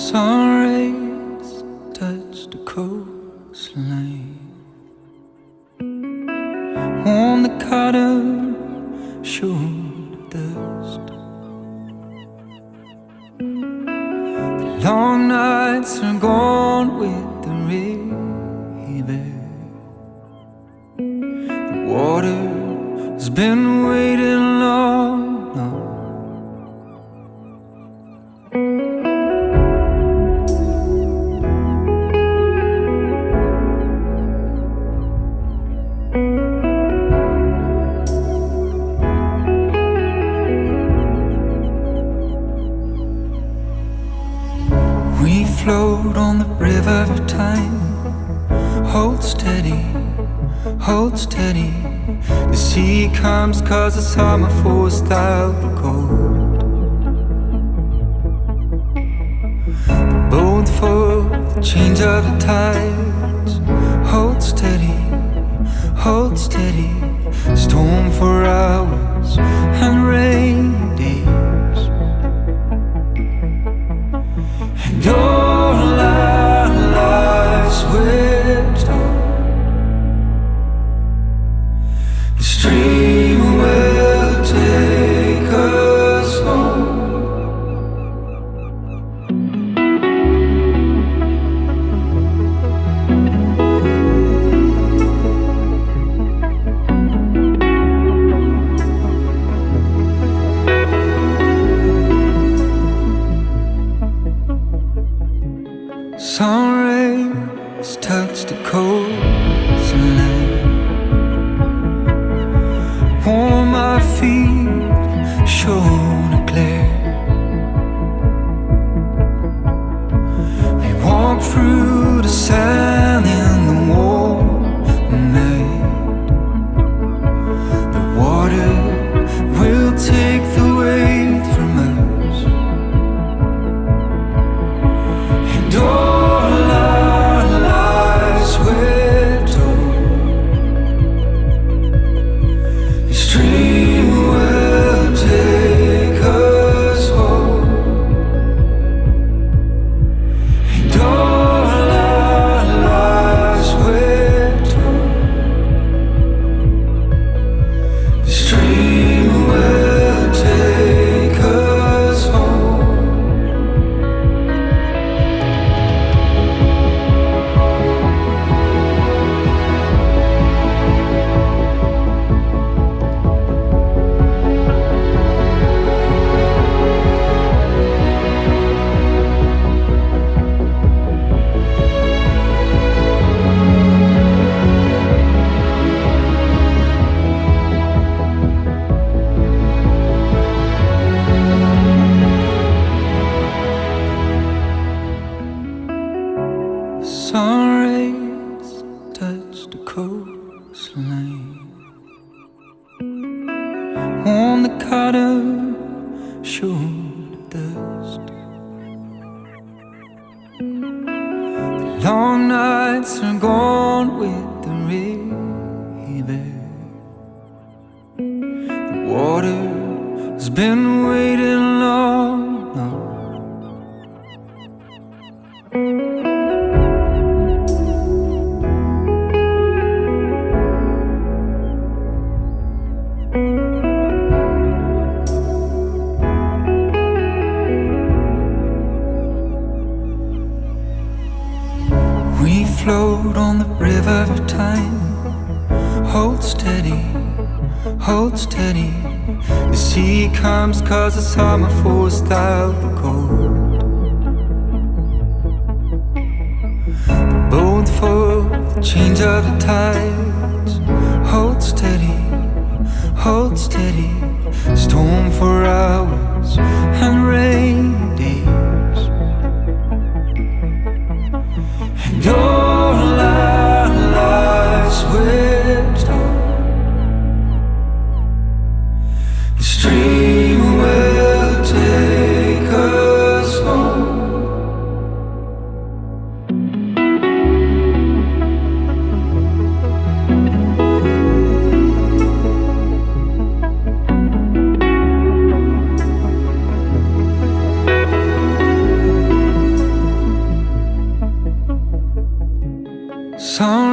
Sun rays touch the coastline, on the cotton show the dust. The long nights are gone with the river. The water's been waiting long. We float on the river of time. Hold steady, hold steady. The sea comes 'cause the summer forced out the cold. The boat for the change of the tides. Hold steady, hold steady. Storm for hours and rain days. And all our lives we're told the stream will take us home. Sun rays touch the coastline, warm my feet, shone a glare. We walk through the sand in the warm night. The water will take the weight from us. And all our lives we're told the stream will take us home. And all our lives we're told the stream will take us home. Sun rays touch the coastline, on the cotton show the dust. The long nights are gone with the river. The water's been waiting long. We float on the river of time. Hold steady, hold steady. The sea comes 'cause the summer forced out the cold. The boat for the change of the tides. Hold steady, hold steady. Storm for hours and rain days. And all our lives we're told the stream will take us home. Sun